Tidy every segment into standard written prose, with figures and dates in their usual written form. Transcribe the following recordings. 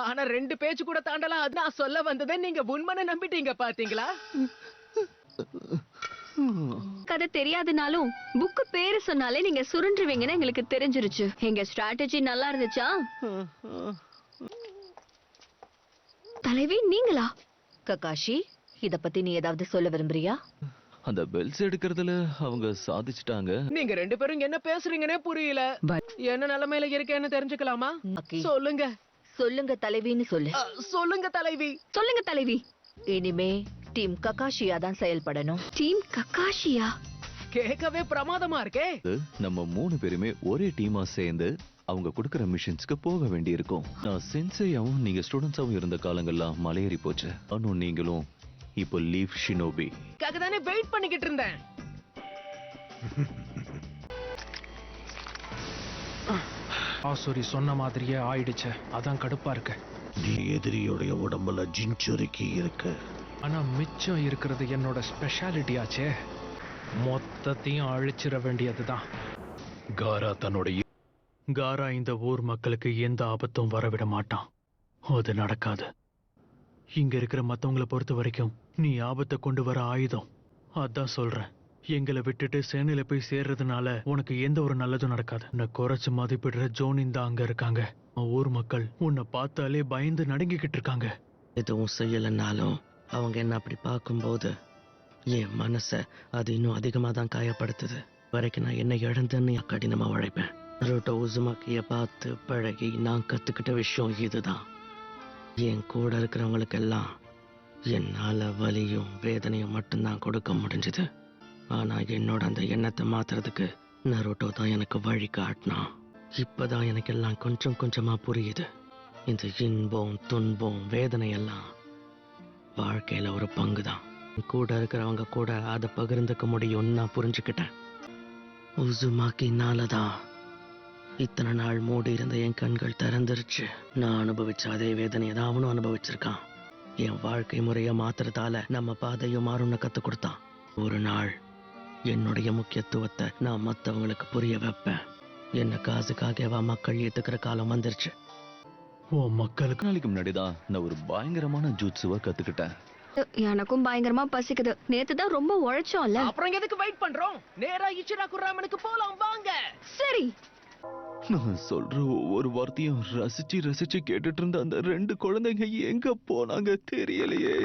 ஆனா 2 பேச்சு கூட தாண்டலாம். அது நான் சொல்ல வந்ததை நீங்க உண்மைன்னு நம்பிட்டீங்க பாத்தீங்களா? கதை தெரியாதுனாலும் புக்கு பேரு சொன்னாலே நீங்க சுருண்டுருவீங்கன்னு எங்களுக்கு தெரிஞ்சிருச்சு. எங்க ஸ்ட்ராட்டஜி நல்லா இருந்துச்சா? தலைவி நீங்களா? ககாஷி, இத பத்தி நீ ஏதாவது சொல்ல விரும்புறியா? அந்த பெல்ஸ் எடுக்கிறதுல அவங்க சாதிச்சிட்டாங்க. நீங்க 2 பேரும் என்ன பேசுறீங்கன்னே புரியல. என்ன நிலைமையில இருக்கேன்னு தெரிஞ்சுக்கலாமா? சொல்லுங்க. சொல்லுங்க தலைவின்னு சொல்லு. சொல்லுங்க தலைவி. சொல்லுங்க தலைவி. இனிமே டீம் ககாஷியா தான் செயல்படணும். டீம் ககாஷியா? கேட்கவே பிரமாதமா இருக்கே. நம்ம 3 பேருமே ஒரே டீமா சேர்ந்து அவங்க கொடுக்கற மிஷன்ஸ்க்கு போக வேண்டி இருக்கும். நான் சென்சேயாவும் நீங்க ஸ்டூடெண்ட்ஸாவும் இருந்த காலங்கள்லாம் மலையேறி போச்சு. ஆனும் நீங்களும் இப்போ லீவ் ஷினோபி தானே வெயிட் பண்ணிக்கிட்டு இருந்தேன். ஆசூரி சொன்ன மாதிரியே ஆயிடுச்சு. அதான் கடுப்பா இருக்கு. நீ எதிரியோடைய உடம்புல ஜின்சுருக்கி இருக்கு. ஆனா மிச்சம் இருக்கிறது என்னோட ஸ்பெஷாலிட்டி ஆச்சே. மொத்தத்தையும் அழிச்சிட வேண்டியதுதான். காரா இந்த ஊர் மக்களுக்கு எந்த ஆபத்தும் வரவிட மாட்டான். அது நடக்காது. இங்க இருக்கிற மத்தவங்களை பொறுத்த வரைக்கும் நீ ஆபத்தை கொண்டு வர ஆயுதம். அதான் சொல்றேன். எங்களை விட்டுட்டு சேனையில போய் சேர்றதுனால உனக்கு எந்த ஒரு நல்லதும் நடக்காது. உன்னை குறைச்சு மதிப்பிடுற ஜோனின் தான் அங்க இருக்காங்க. ஊர் மக்கள் உன்னை பார்த்தாலே பயந்து நடுங்கிக்கிட்டு இருக்காங்க. எதுவும் செய்யலன்னாலும் அவங்க என்ன அப்படி பார்க்கும்போது என் மனச அது இன்னும் அதிகமா தான் காயப்படுத்துது. வரைக்கும் நான் என்ன இழந்துன்னு கடினமா உழைப்பேன். நருட்டோ உசுமாக்கிய பார்த்து பழகி நான் கத்துக்கிட்ட விஷயம் இதுதான். என் கூட இருக்கிறவங்களுக்கெல்லாம் என்னால வலியும் வேதனையும் மட்டும்தான் கொடுக்க முடிஞ்சது. ஆனா என்னோட அந்த எண்ணத்தை மாத்துறதுக்கு நருட்டோ தான் எனக்கு வழி காட்டினான். இப்பதான் எனக்கு எல்லாம் கொஞ்சம் கொஞ்சமா புரியுது. இந்த இன்பம் துன்பம் வேதனை எல்லாம் வாழ்க்கையில ஒரு பங்கு தான். கூட இருக்கிறவங்க கூட அதை பகிர்ந்துக்க முடியும்னு நான் புரிஞ்சுக்கிட்டேன். உசுமாக்கினாலதான் இத்தனை நாள் மூடி இருந்த என் கண்கள் திறந்துருச்சு. நான் அனுபவிச்ச அதே வேதனையை தான் அவனும் அனுபவிச்சிருக்கான். என் வாழ்க்கை முறைய மாத்துறதால நம்ம பாதையும் மாறும்னு கத்து கொடுத்தான். ஒரு நாள் என்னுடைய முக்கியத்துவத்தை நான் மத்தவங்களுக்கு புரிய வைப்பேன். என்ன காசுக்காகவா மக்கள் ஏத்துக்கிற காலம் வந்துருச்சு. ஓ மக்களுக்கு நாளைக்கு முன்னாடிதான் நான் ஒரு பயங்கரமான ஜூட்ஸுவை கத்துக்கிட்டேன். எனக்கும் பயங்கரமா பசிக்குது. நேத்து தான் ரொம்ப உழைச்சோம்ல. அப்புறம் எதுக்கு வெயிட் பண்றோம்? நேரா இச்சிராகு ராமனுக்கு போலாம் வாங்க. சரி. நான் சொல்ற ஒவ்வொரு வார்த்தையும் ரசிச்சு ரசிச்சு கேட்டுட்டு இருந்த அந்த 2 குழந்தைங்க எங்க போனாங்க தெரியலையே.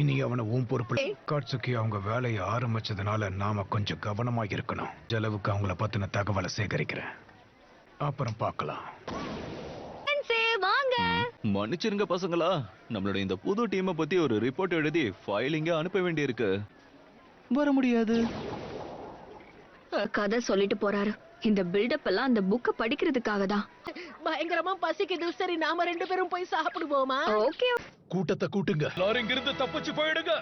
இனி அவனை உன் பொறுப்பு. காட்சுக்கி அவங்க வேலையை ஆரம்பிச்சதுனால நாம கொஞ்சம் கவனமா இருக்கணும். ஜலவுக்கு அவங்கள பத்தின தகவலை சேகரிக்கிறேன். அப்புறம் பார்க்கலாம். வாங்க. மன்னிச்சிருங்க பசங்களா, நம்மளோட இந்த புது டீமை பத்தி ஒரு ரிப்போர்ட் எழுதி ஃபைலிங்க அனுப்ப வேண்டியிருக்கு. வர முடியாது. கதை சொல்லிட்டு போறாரு. இந்த பில்டப் எல்லாம் அந்த புக்க படிக்கிறதுக்காக தான். பயங்கரமா பசிக்குது. சரி நாம 2 பேரும் போய் சாப்பிடுவோமா? ஓகே. கூட்டத்தை கூட்டுங்க. எல்லாரும் இங்கிருந்து தப்பிச்சு போயிடுங்க.